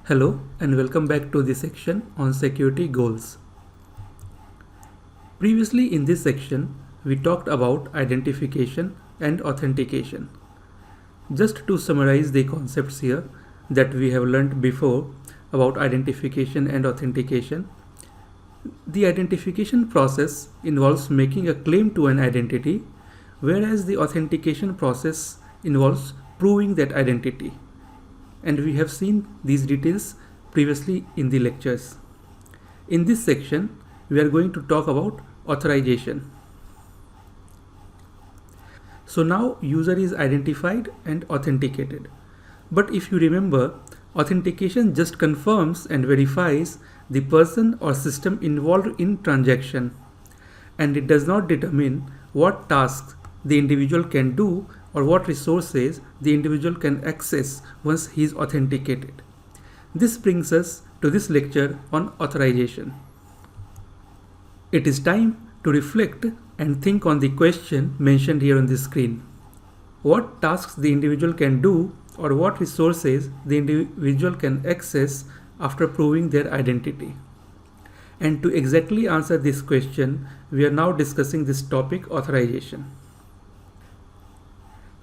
Hello and welcome back to the section on security goals. Previously in this section, we talked about identification and authentication. Just to summarize the concepts here that we have learned before about identification and authentication, the identification process involves making a claim to an identity, whereas the authentication process involves proving that identity. And we have seen these details previously in the lectures. In this section, we are going to talk about authorization. So now user is identified and authenticated. But if you remember, authentication just confirms and verifies the person or system involved in transaction, and it does not determine what tasks the individual can do or what resources the individual can access once he is authenticated. This brings us to this lecture on authorization. It is time to reflect and think on the question mentioned here on the screen. What tasks the individual can do or what resources the individual can access after proving their identity. And to exactly answer this question, we are now discussing this topic, authorization.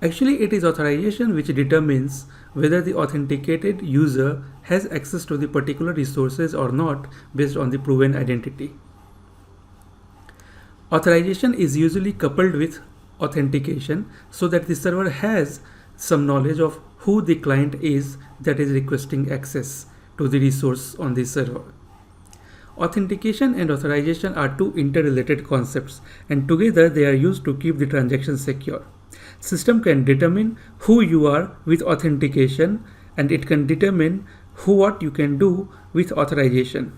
Actually, it is authorization which determines whether the authenticated user has access to the particular resources or not based on the proven identity. Authorization is usually coupled with authentication so that the server has some knowledge of who the client is that is requesting access to the resource on the server. Authentication and authorization are two interrelated concepts, and together they are used to keep the transaction secure. System can determine who you are with authentication, and it can determine what you can do with authorization.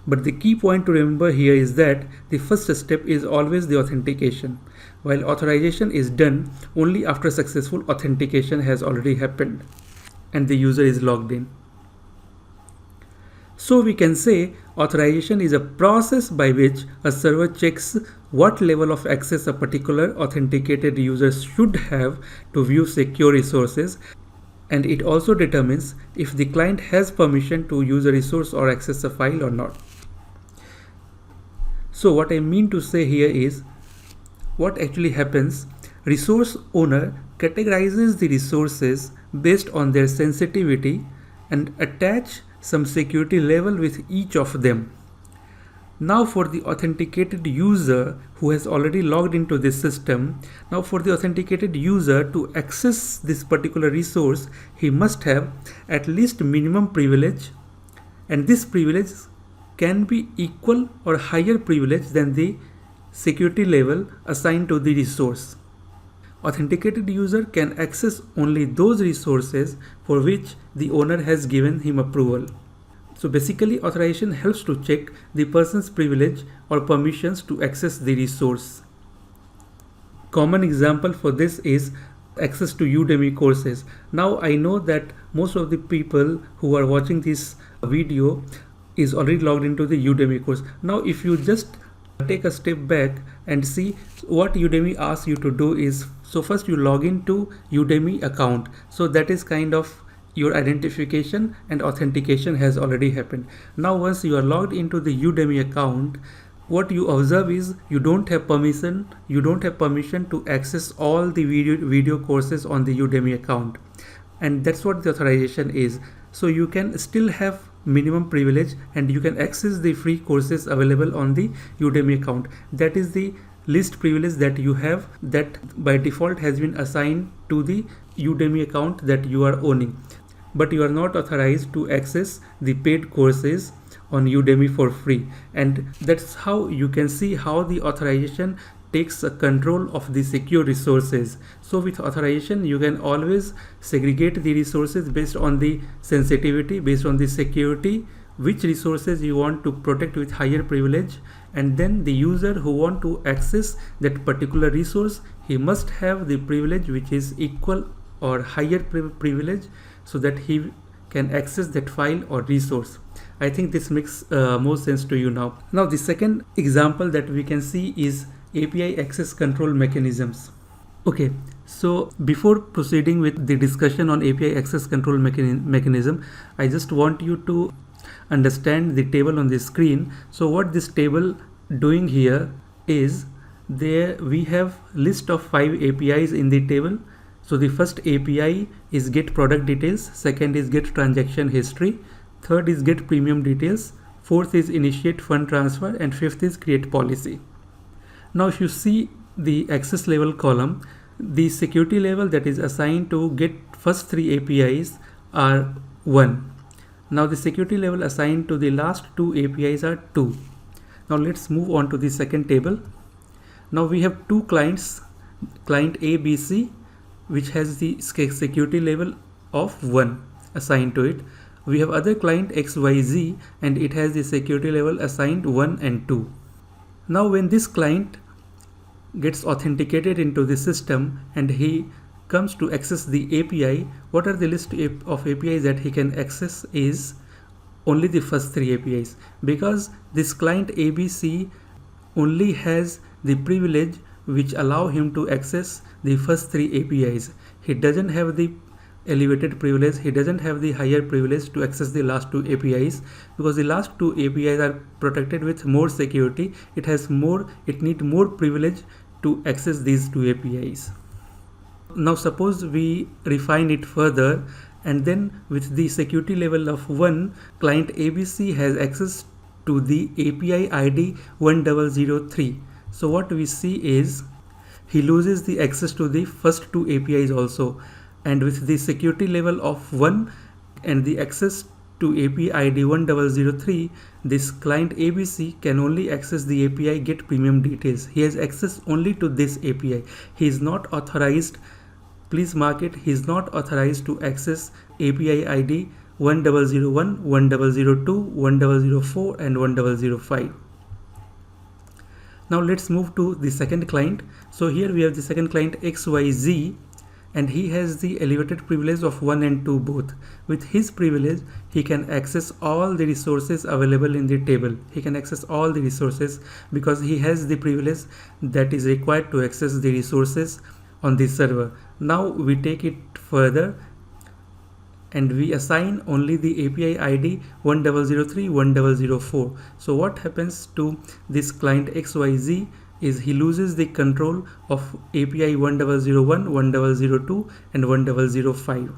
But the key point to remember here is that the first step is always the authentication, while authorization is done only after successful authentication has already happened and the user is logged in. So we can say authorization is a process by which a server checks what level of access a particular authenticated user should have to view secure resources, and it also determines if the client has permission to use a resource or access a file or not. So what I mean to say here is, what actually happens, resource owner categorizes the resources based on their sensitivity and attach some security level with each of them. Now for the authenticated user who has already logged into this system, now for the authenticated user to access this particular resource, he must have at least minimum privilege, and this privilege can be equal or higher privilege than the security level assigned to the resource. Authenticated user can access only those resources for which the owner has given him approval. So basically, authorization helps to check the person's privilege or permissions to access the resource. Common example for this is access to Udemy courses. Now I know that most of the people who are watching this video is already logged into the Udemy course. Now if you just take a step back and see what Udemy asks you to do is, so first you log into Udemy account. So that is kind of your identification and authentication has already happened. Now once you are logged into the Udemy account, what you observe is you don't have permission to access all the video courses on the Udemy account, and that's what the authorization is. So you can still have minimum privilege and you can access the free courses available on the Udemy account. That is the least privilege that you have, that by default has been assigned to the Udemy account that you are owning. But you are not authorized to access the paid courses on Udemy for free, and that's how you can see how the authorization takes control of the secure resources. So with authorization you can always segregate the resources based on the sensitivity, based on the security, which resources you want to protect with higher privilege, and then the user who want to access that particular resource, he must have the privilege which is equal or higher privilege so that he can access that file or resource. I think this makes more sense to you now. The second example that we can see is API access control mechanisms. Okay, so before proceeding with the discussion on API access control mechanism, I just want you to understand the table on the screen. So what this table doing here is, there we have list of 5 APIs in the table. So the first API is get product details, second is get transaction history, third is get premium details, fourth is initiate fund transfer, and fifth is create policy. Now if you see the access level column, the security level that is assigned to get first 3 APIs are 1. Now the security level assigned to the last 2 APIs are 2. Now let's move on to the second table. Now we have 2 clients, client ABC, which has the security level of 1 assigned to it. We have other client XYZ, and it has the security level assigned 1 and 2. Now when this client gets authenticated into the system and he comes to access the API, what are the list of APIs that he can access is only the first 3 APIs, because this client ABC only has the privilege which allow him to access the first 3 APIs. He doesn't have the elevated privilege, he doesn't have the higher privilege to access the last 2 APIs, because the last 2 APIs are protected with more security. It need more privilege to access these 2 APIs. Now suppose we refine it further, and then with the security level of 1, client ABC has access to the API ID 1003. So what we see is he loses the access to the first 2 APIs also, and with the security level of 1 and the access to API ID 1003, this client ABC can only access the API get premium details. He has access only to this API. He is not authorized, please mark it, he is not authorized to access API ID 1001, 1002, 1004 and 1005. Now let's move to the second client. So here we have the second client XYZ, and he has the elevated privilege of 1 and 2 both. With his privilege, he can access all the resources available in the table. He can access all the resources because he has the privilege that is required to access the resources on the server. Now we take it further and we assign only the API ID 1003, 1004. So what happens to this client XYZ is he loses the control of API 1001, 1002 and 1005.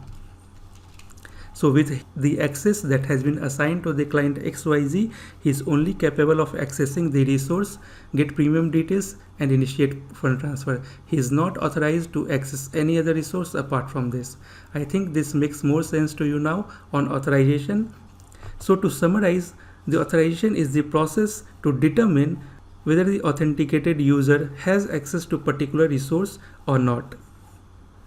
So with the access that has been assigned to the client XYZ, he is only capable of accessing the resource, get premium details and initiate fund transfer. He is not authorized to access any other resource apart from this. I think this makes more sense to you now on authorization. So to summarize, the authorization is the process to determine whether the authenticated user has access to particular resource or not.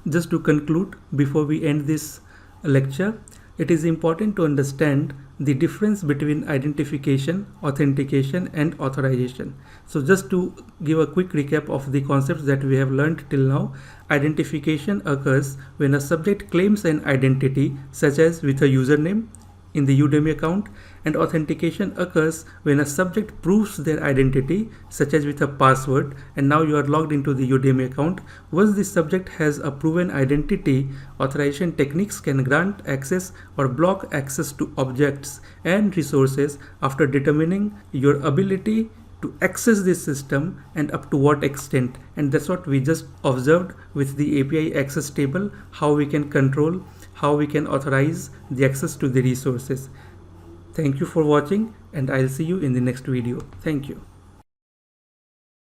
Just to conclude, before we end this lecture, it is important to understand the difference between identification, authentication and authorization. So just to give a quick recap of the concepts that we have learned till now, identification occurs when a subject claims an identity such as with a username in the Udemy account, and authentication occurs when a subject proves their identity such as with a password, and now you are logged into the Udemy account. Once the subject has a proven identity, authorization techniques can grant access or block access to objects and resources after determining your ability to access this system and up to what extent. And that's what we just observed with the API access table, how we can control, how we can authorize the access to the resources. Thank you for watching, and I'll see you in the next video. Thank you.